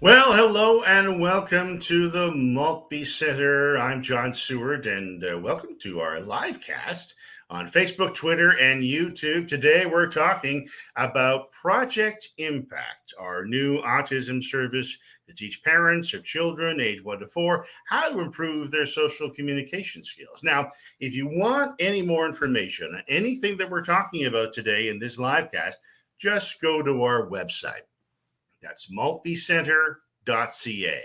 Well, hello and welcome to the Maltby Center. I'm John Seward, and welcome to our live cast on Facebook, Twitter, and YouTube. Today, we're talking about Project Impact, our new autism service to teach parents of children age 1 to 4 how to improve their social communication skills. Now, if you want any more information on anything that we're talking about today in this live cast, just go to our website. That's maltbycenter.ca.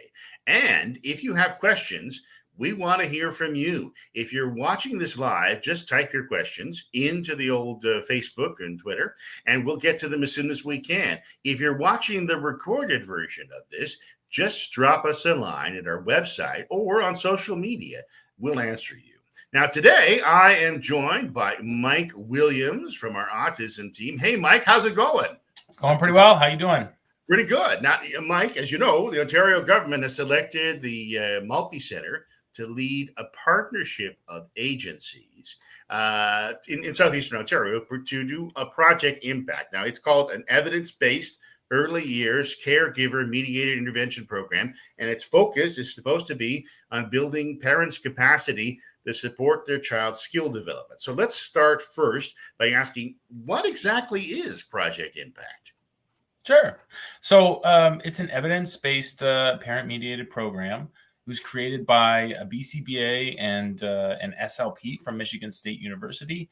And if you have questions, we want to hear from you. If you're watching this live, just type your questions into the old Facebook and Twitter, and we'll get to them as soon as we can. If you're watching the recorded version of this, just drop us a line at our website or on social media. We'll answer you. Now, today I am joined by Mike Williams from our autism team. Hey, Mike, how's it going? It's going pretty well. How you doing? Pretty good. Now, Mike, as you know, the Ontario government has selected the Maltby Center to lead a partnership of agencies in southeastern Ontario to do a Project Impact. Now, it's called an evidence-based early years caregiver mediated intervention program, and its focus is supposed to be on building parents' capacity to support their child's skill development. So let's start first by asking, what exactly is Project Impact? Sure. So it's an evidence-based parent-mediated program. It was created by a BCBA and an SLP from Michigan State University.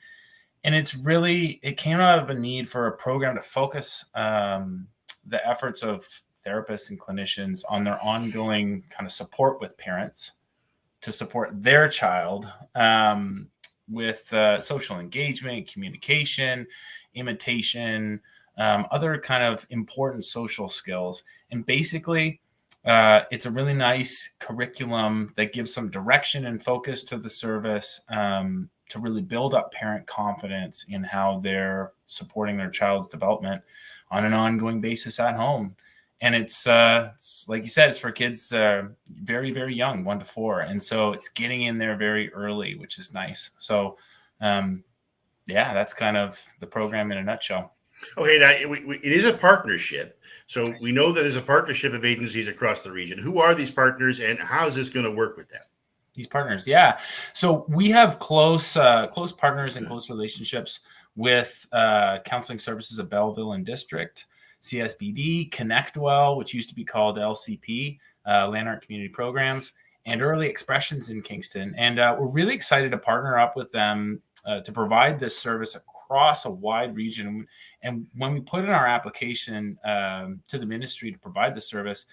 And it came out of a need for a program to focus the efforts of therapists and clinicians on their ongoing kind of support with parents to support their child with social engagement, communication, imitation, other kind of important social skills. And basically, it's a really nice curriculum that gives some direction and focus to the service to really build up parent confidence in how they're supporting their child's development on an ongoing basis at home. And it's like you said, it's for kids very, very young, 1 to 4. And so it's getting in there very early, which is nice. So, that's kind of the program in a nutshell. Okay, now it is a partnership. So we know that there's a partnership of agencies across the region. Who are these partners, and how is this going to work with them? These partners, yeah. So we have close partners and close relationships with counseling services of Belleville and District, CSBD, ConnectWell, which used to be called LCP, Lanark Community Programs, and Early Expressions in Kingston. And we're really excited to partner up with them to provide this service across a wide region. And when we put in our application to the ministry to provide the service,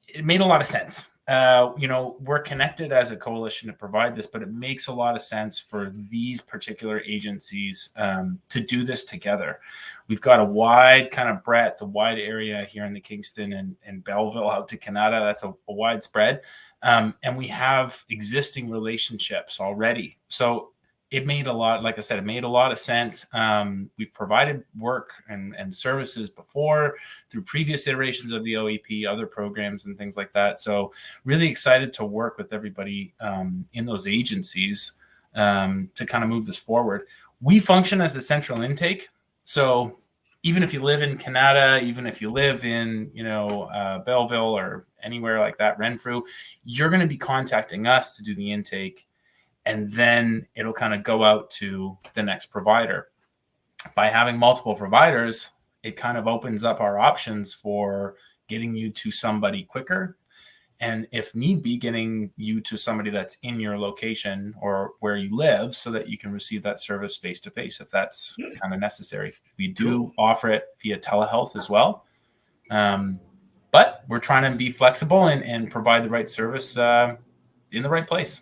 it made a lot of sense. We're connected as a coalition to provide this, but it makes a lot of sense for these particular agencies to do this together. We've got a wide kind of breadth, a wide area here in the Kingston and Belleville out to Canada. That's a wide spread. And we have existing relationships already. So it made a lot, like I said, it made a lot of sense. We've provided work and services before through previous iterations of the OEP, other programs and things like that. So really excited to work with everybody in those agencies to kind of move this forward. We function as the central intake. So even if you live in Canada, even if you live in, Belleville or anywhere like that, Renfrew, you're going to be contacting us to do the intake. And then it'll kind of go out to the next provider. By having multiple providers, it kind of opens up our options for getting you to somebody quicker. And if need be, getting you to somebody that's in your location or where you live so that you can receive that service face-to-face if that's kind of necessary. We do offer it via telehealth as well. But we're trying to be flexible and provide the right service in the right place.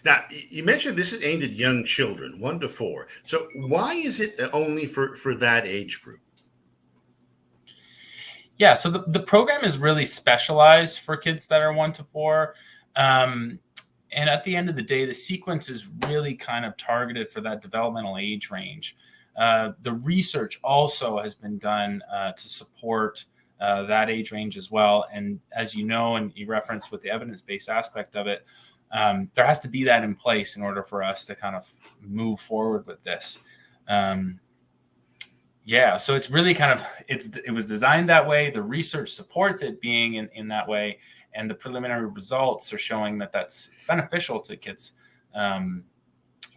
Now, you mentioned this is aimed at young children, 1 to 4. So why is it only for that age group? Yeah, so the program is really specialized for kids that are 1 to 4. And at the end of the day, the sequence is really kind of targeted for that developmental age range. The research also has been done to support that age range as well. And as you know, and you referenced with the evidence-based aspect of it, there has to be that in place in order for us to kind of move forward with this. Yeah, so it's really kind of it was designed that way. The research supports it being in that way, and the preliminary results are showing that it's beneficial to kids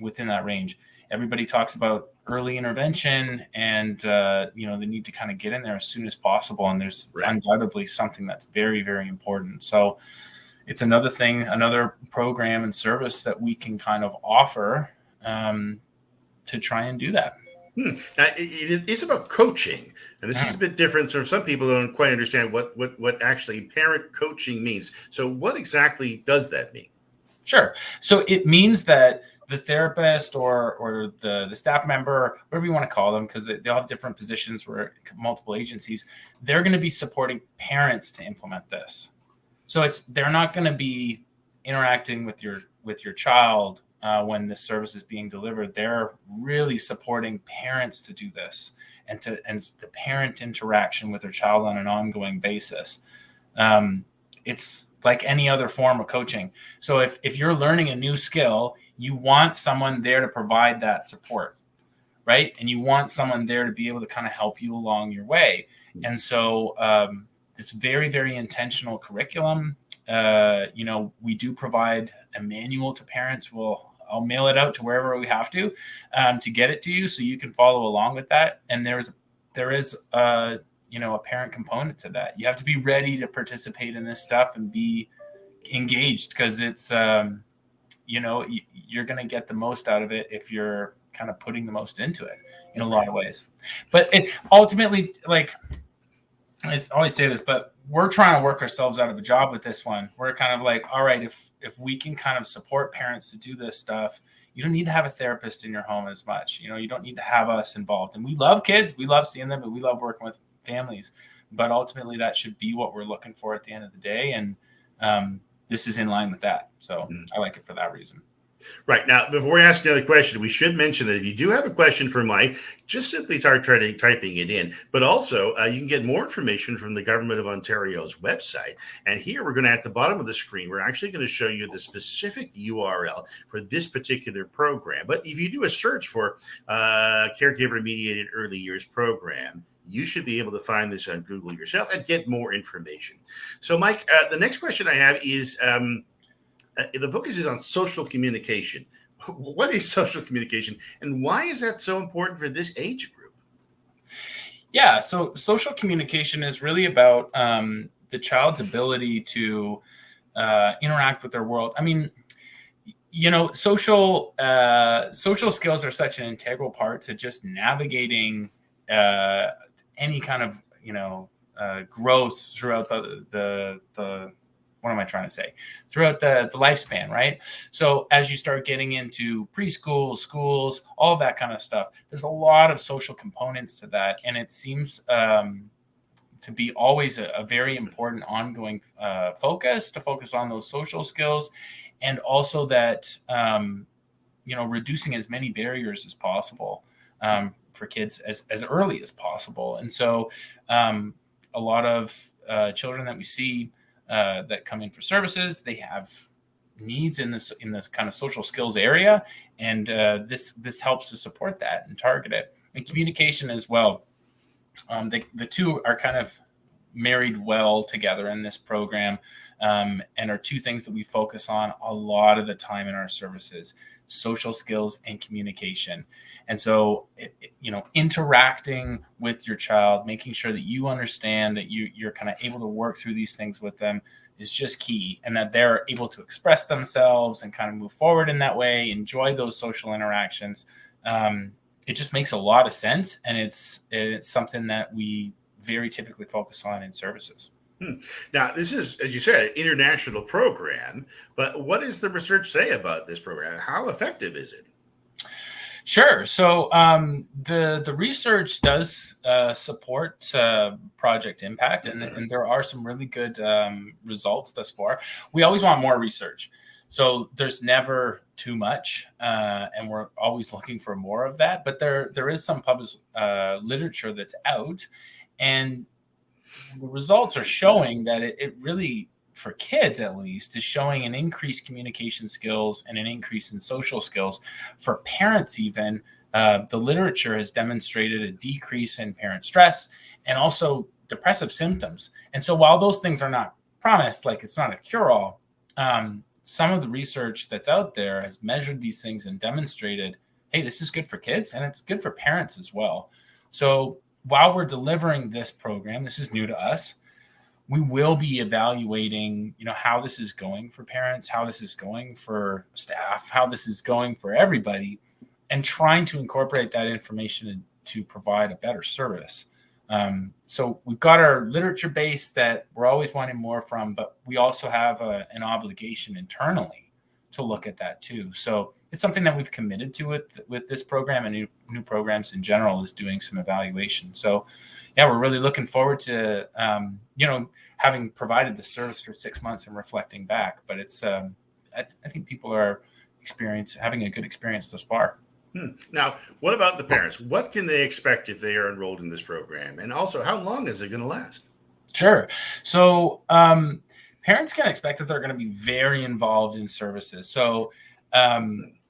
within that range. Everybody talks about early intervention and the need to kind of get in there as soon as possible, and there's undoubtedly something that's very, very important. So it's another thing, another program and service that we can kind of offer to try and do that. Now, it's about coaching, and this is a bit different. So some people don't quite understand what actually parent coaching means. So what exactly does that mean? Sure. So it means that the therapist or the staff member, whatever you want to call them, because they all have different positions, where multiple agencies, they're going to be supporting parents to implement this. So they're not going to be interacting with your child when this service is being delivered. They're really supporting parents to do this and the parent interaction with their child on an ongoing basis. It's like any other form of coaching. So if you're learning a new skill, you want someone there to provide that support, right? And you want someone there to be able to kind of help you along your way. And so it's very, very intentional curriculum. We do provide a manual to parents. I'll mail it out to wherever we have to get it to you, so you can follow along with that. And there is a parent component to that. You have to be ready to participate in this stuff and be engaged, because it's you're going to get the most out of it if you're kind of putting the most into it in a lot of ways. But it ultimately, like I always say this, but we're trying to work ourselves out of a job with this one. We're kind of like, all right, if we can kind of support parents to do this stuff, you don't need to have a therapist in your home as much. You don't need to have us involved. And we love kids. We love seeing them, but we love working with families. But ultimately, that should be what we're looking for at the end of the day. And this is in line with that. So I like it for that reason. Right. Now, before we ask another question, we should mention that if you do have a question for Mike, just simply start typing it in. But also, you can get more information from the Government of Ontario's website. And here we're going to, at the bottom of the screen, we're actually going to show you the specific URL for this particular program. But if you do a search for Caregiver-Mediated Early Years Program, you should be able to find this on Google yourself and get more information. So, Mike, the next question I have is... the focus is on social communication. What is social communication, and why is that so important for this age group? Yeah, so social communication is really about the child's ability to interact with their world. I mean, social skills are such an integral part to just navigating any kind of growth throughout the what am I trying to say? Throughout the lifespan, right? So as you start getting into preschool, schools, all of that kind of stuff, there's a lot of social components to that. And it seems to be always a very important ongoing focus on those social skills. And also that, reducing as many barriers as possible for kids as early as possible. And so a lot of children that we see that come in for services, they have needs in this kind of social skills area, and this helps to support that and target it. And communication as well. The two are kind of married well together in this program, and are two things that we focus on a lot of the time in our services: social skills and communication. And so, interacting with your child, making sure that you understand that you're kind of able to work through these things with them is just key, and that they're able to express themselves and kind of move forward in that way, enjoy those social interactions. It just makes a lot of sense. And it's something that we very typically focus on in services. Now, this is, as you said, an international program, but what does the research say about this program? How effective is it? Sure. So the research does support project impact, and there are some really good results thus far. We always want more research. So there's never too much, and we're always looking for more of that. But there is some published literature that's out, and the results are showing that it really, for kids at least, is showing an increased communication skills and an increase in social skills. For parents even, the literature has demonstrated a decrease in parent stress and also depressive symptoms. And so while those things are not promised, like it's not a cure-all, some of the research that's out there has measured these things and demonstrated, hey, this is good for kids and it's good for parents as well. So while we're delivering this program, this is new to us, we will be evaluating, how this is going for parents, how this is going for staff, how this is going for everybody, and trying to incorporate that information to provide a better service. So we've got our literature base that we're always wanting more from, but we also have an obligation internally to look at that too. So it's something that we've committed to with this program and new programs in general, is doing some evaluation. So yeah, we're really looking forward to, having provided the service for 6 months and reflecting back. But it's, I think people are having a good experience thus far. Now, what about the parents? What can they expect if they are enrolled in this program? And also, how long is it going to last? Sure. So parents can expect that they're going to be very involved in services. So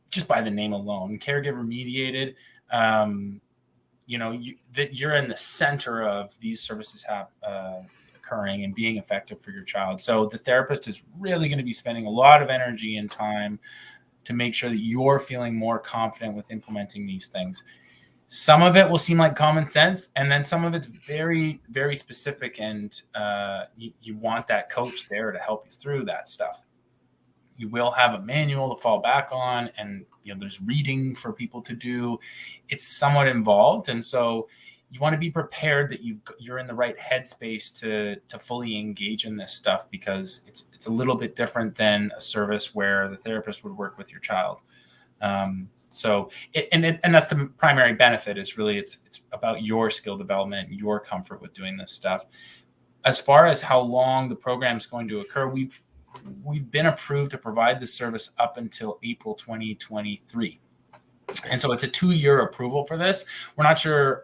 just by the name alone, caregiver mediated, you're in the center of these services occurring and being effective for your child. So the therapist is really going to be spending a lot of energy and time to make sure that you're feeling more confident with implementing these things. Some of it will seem like common sense, and then some of it's very, very specific, and you want that coach there to help you through that stuff. You will have a manual to fall back on, and there's reading for people to do. It's somewhat involved, and so you want to be prepared that you're in the right headspace to fully engage in this stuff, because it's a little bit different than a service where the therapist would work with your child. So that's the primary benefit, is really it's about your skill development, your comfort with doing this stuff. As far as how long the program is going to occur, we've been approved to provide this service up until April 2023. And so it's a 2-year approval for this. We're not sure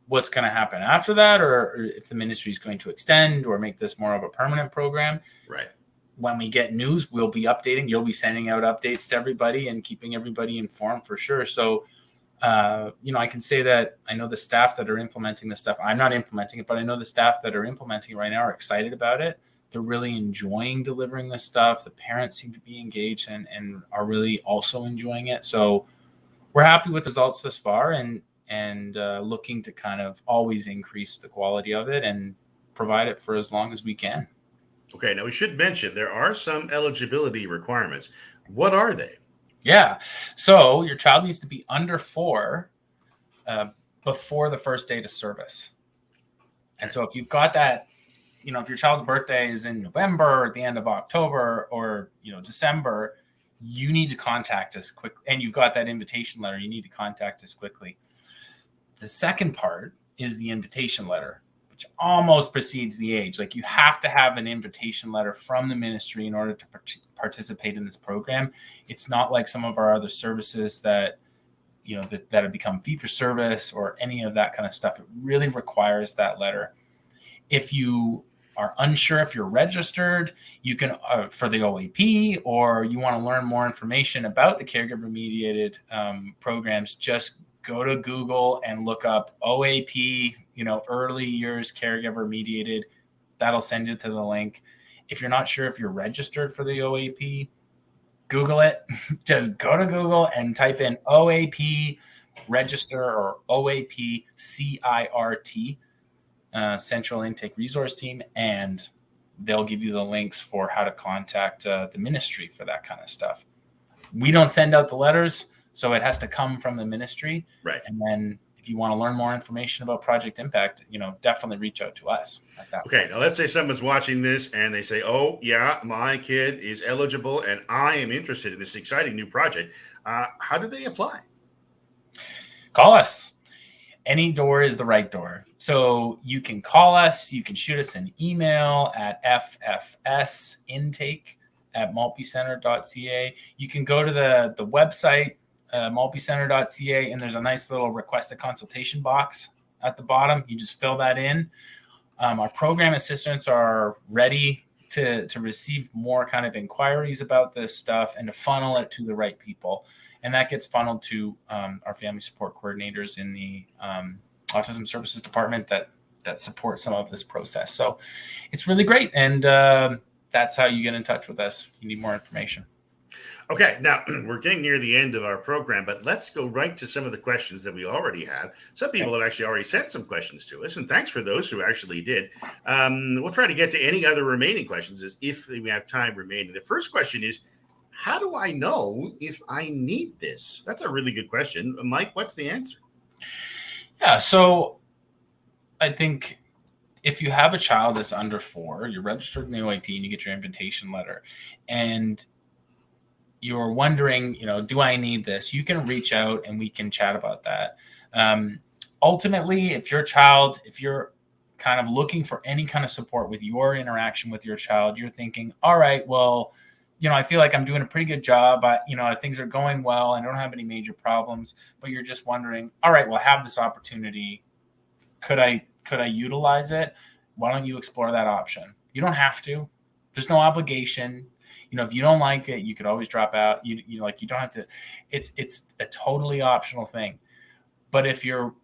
what's going to happen after that, or if the ministry is going to extend or make this more of a permanent program. Right. When we get news, we'll be updating. You'll be sending out updates to everybody and keeping everybody informed for sure. So, I can say that I know the staff that are implementing this stuff. I'm not implementing it, but I know the staff that are implementing it right now are excited about it. They're really enjoying delivering this stuff. The parents seem to be engaged and are really also enjoying it. So we're happy with the results thus far, and looking to kind of always increase the quality of it and provide it for as long as we can. Okay, now we should mention there are some eligibility requirements. What are they? Yeah, so your child needs to be under 4 before the first date of service. And so if you've got that, if your child's birthday is in November or at the end of October or, December, you need to contact us quickly. And you've got that invitation letter, you need to contact us quickly. The second part is the invitation letter, which almost precedes the age. Like, you have to have an invitation letter from the ministry in order to participate in this program. It's not like some of our other services that, that have become fee for service or any of that kind of stuff. It really requires that letter. If you are unsure if you're registered, you can for the OAP, or you want to learn more information about the caregiver mediated programs, just go to Google and look up OAP, early years caregiver mediated. That'll send you to the link. If you're not sure if you're registered for the OAP, Google it. Just go to Google and type in OAP register or OAP CIRT. Central Intake Resource Team, and they'll give you the links for how to contact the ministry for that kind of stuff. We don't send out the letters, so it has to come from the ministry. Right. And then if you want to learn more information about Project Impact, definitely reach out to us. Like that. Okay, now let's say someone's watching this and they say, oh, yeah, my kid is eligible and I am interested in this exciting new project. How do they apply? Call us. Any door is the right door. So you can call us, you can shoot us an email at ffsintake@maltbycenter.ca. You can go to the website, maltbycenter.ca, and there's a nice little request a consultation box at the bottom. You just fill that in. Our program assistants are ready to receive more kind of inquiries about this stuff and to funnel it to the right people. and that gets funneled to our family support coordinators in the Autism Services Department that support some of this process. So it's really great, and that's how you get in touch with us if you need more information. Okay, now we're getting near the end of our program, but let's go right to some of the questions that we already have. Some people have actually already sent some questions to us, and thanks for those who actually did. We'll try to get to any other remaining questions if we have time remaining. The first question is, how do I know if I need this? That's a really good question. Mike, what's the answer? Yeah, so I think if you have a child that's under 4, you're registered in the OAP and you get your invitation letter, and you're wondering, do I need this? You can reach out and we can chat about that. Ultimately, if you're kind of looking for any kind of support with your interaction with your child, you're thinking, all right, well, I feel like I'm doing a pretty good job. Things are going well. I don't have any major problems, but you're just wondering, all right, well, I have this opportunity. Could I utilize it? Why don't you explore that option? You don't have to. There's no obligation. If you don't like it, you could always drop out. You don't have to. It's a totally optional thing. But if you're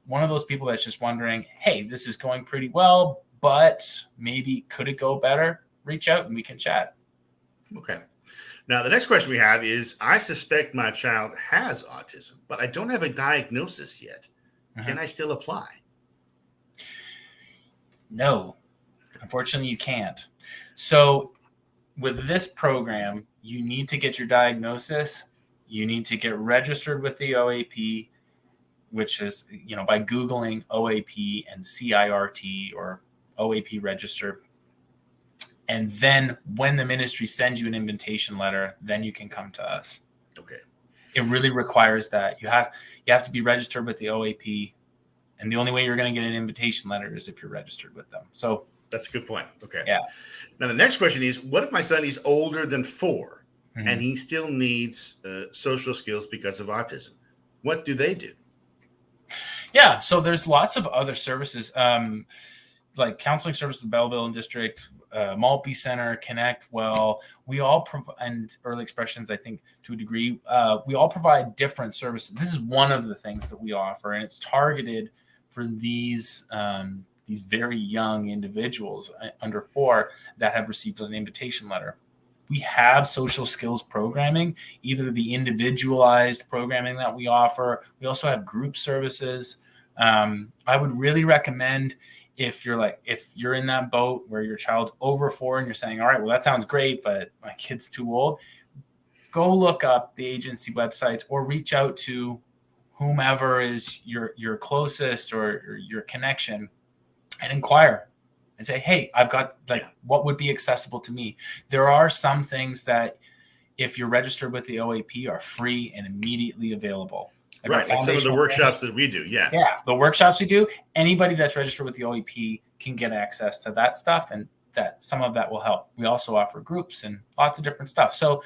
one of those people that's just wondering, hey, this is going pretty well, but maybe could it go better? Reach out and we can chat. Okay. Now, the next question we have is, I suspect my child has autism, but I don't have a diagnosis yet. Can I still apply? No, unfortunately, you can't. So with this program, you need to get your diagnosis. You need to get registered with the OAP, which is, by Googling OAP and CIRT or OAP register. And then when the ministry sends you an invitation letter, then you can come to us. Okay. It really requires that. You have to be registered with the OAP. And the only way you're going to get an invitation letter is if you're registered with them. So that's a good point. Okay. Yeah. Now, the next question is, what if my son is older than 4 and he still needs social skills because of autism? What do they do? Yeah. So there's lots of other services, like counseling services in Belleville and District, Maltby Center, Connect Well. We all provide, and Early Expressions, I think, to a degree, we all provide different services. This is one of the things that we offer, and it's targeted for these very young individuals under 4 that have received an invitation letter. We have social skills programming, either the individualized programming that we offer. We also have group services. I would really recommend, if you're in that boat where your child's over 4 and you're saying, all right, well, that sounds great, but my kid's too old, go look up the agency websites or reach out to whomever is your closest or your connection and inquire and say, hey, I've got what would be accessible to me. There are some things that, if you're registered with the OAP, are free and immediately available. Right, like some of the workshops that we do, yeah. Yeah, the workshops we do, anybody that's registered with the OAP can get access to that stuff, and that some of that will help. We also offer groups and lots of different stuff. So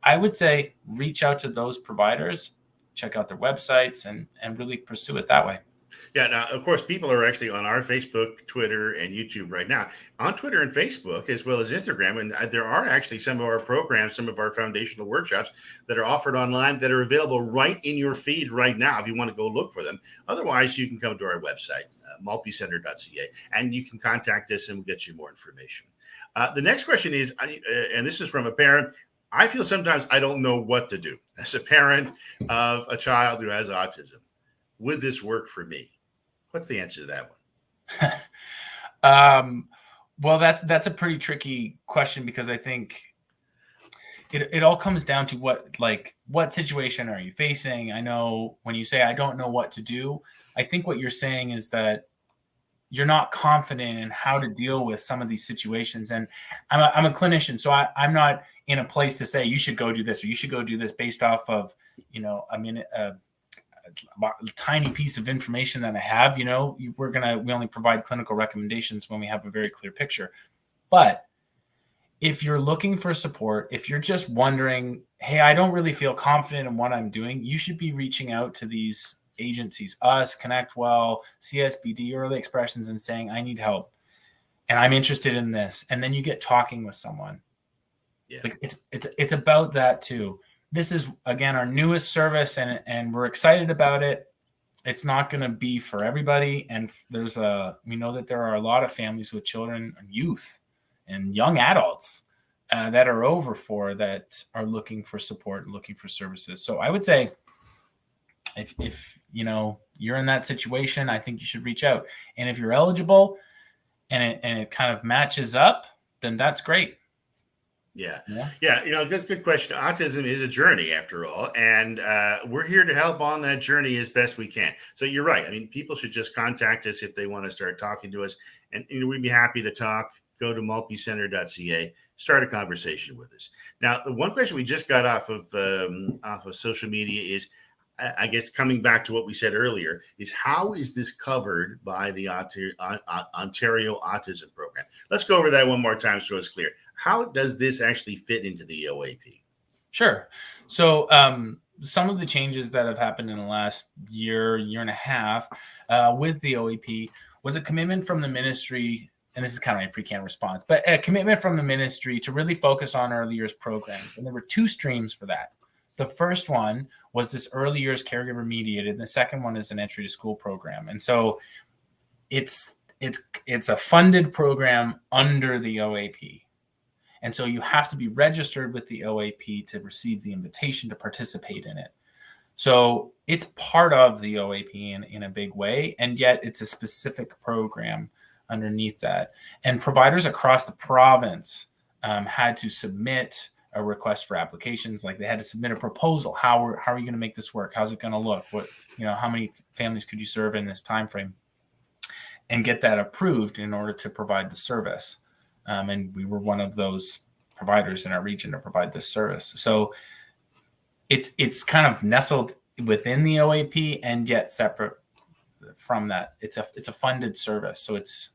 I would say reach out to those providers, check out their websites, and really pursue it that way. Yeah, now, of course, people are actually on our Facebook, Twitter, and YouTube right now. On Twitter and Facebook, as well as Instagram, and there are actually some of our programs, some of our foundational workshops that are offered online that are available right in your feed right now if you want to go look for them. Otherwise, you can come to our website, maltbycenter.ca, and you can contact us and we'll get you more information. The next question is, and this is from a parent, I feel sometimes I don't know what to do as a parent of a child who has autism. Would this work for me? What's the answer to that one? Well, that's a pretty tricky question, because I think it all comes down to what situation are you facing? I know when you say I don't know what to do, I think what you're saying is that you're not confident in how to deal with some of these situations. And I'm a clinician, so I'm not in a place to say you should go do this or you should go do this based off of, a tiny piece of information that I have. We only provide clinical recommendations when we have a very clear picture. But if you're looking for support, if you're just wondering, hey, I don't really feel confident in what I'm doing, you should be reaching out to these agencies, us, Connect Well, CSBD, Early Expressions, and saying, I need help and I'm interested in this. And then you get talking with someone. Yeah. It's about that too. this is, again, our newest service, and we're excited about it. It's not going to be for everybody. And we know that there are a lot of families with children and youth and young adults that are over 4 that are looking for support and looking for services. So I would say if you're in that situation, I think you should reach out. And if you're eligible and it kind of matches up, then that's great. Yeah. That's a good question. Autism is a journey, after all, and we're here to help on that journey as best we can. So you're right. I mean, people should just contact us if they want to start talking to us, and we'd be happy to talk. Go to maltbycenter.ca, start a conversation with us. Now, the one question we just got off of social media is, I guess, coming back to what we said earlier, is how is this covered by the Ontario Autism Program? Let's go over that one more time so it's clear. How does this actually fit into the OAP? Sure. So some of the changes that have happened in the last year and a half with the OAP was a commitment from the ministry, and this is kind of a pre-canned response, but a commitment from the ministry to really focus on early years programs. And there were 2 streams for that. The first one was this early years caregiver mediated, and the second one is an entry to school program. And so it's a funded program under the OAP. And so you have to be registered with the OAP to receive the invitation to participate in it. So it's part of the OAP in a big way, and yet it's a specific program underneath that. And providers across the province had to submit a request for applications. Like, they had to submit a proposal. How are you going to make this work? How's it going to look? How many families could you serve in this time frame? And get that approved in order to provide the service. And we were one of those providers in our region to provide this service. So it's kind of nestled within the OAP and yet separate from that. It's a funded service. So it's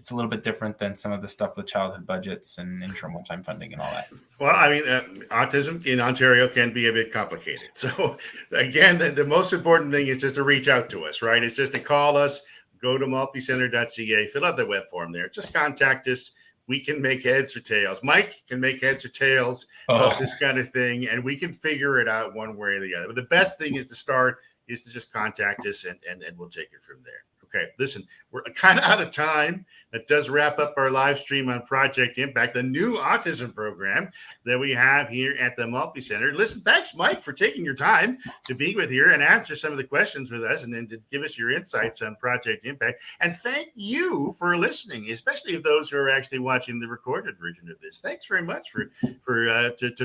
a little bit different than some of the stuff with childhood budgets and interim one-time funding and all that. Well, I mean, autism in Ontario can be a bit complicated. So again, the most important thing is just to reach out to us, right? It's just to call us, go to maltbycenter.ca, fill out the web form there. Just contact us. We can make heads or tails. Mike can make heads or tails of this kind of thing, and we can figure it out one way or the other. But the best thing is to just contact us, and we'll take it from there. Okay, listen, we're kind of out of time. That does wrap up our live stream on Project Impact, the new autism program that we have here at the Maltby Center. Listen, thanks, Mike, for taking your time to be with here and answer some of the questions with us, and then to give us your insights on Project Impact. And thank you for listening, especially those who are actually watching the recorded version of this. Thanks very much for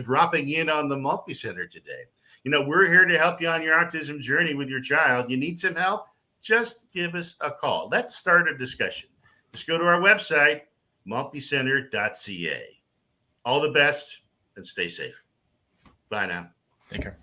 dropping in on the Maltby Center today. We're here to help you on your autism journey with your child. You need some help? Just give us a call. Let's start a discussion. Just go to our website, maltbycenter.ca. All the best and stay safe. Bye now. Take care.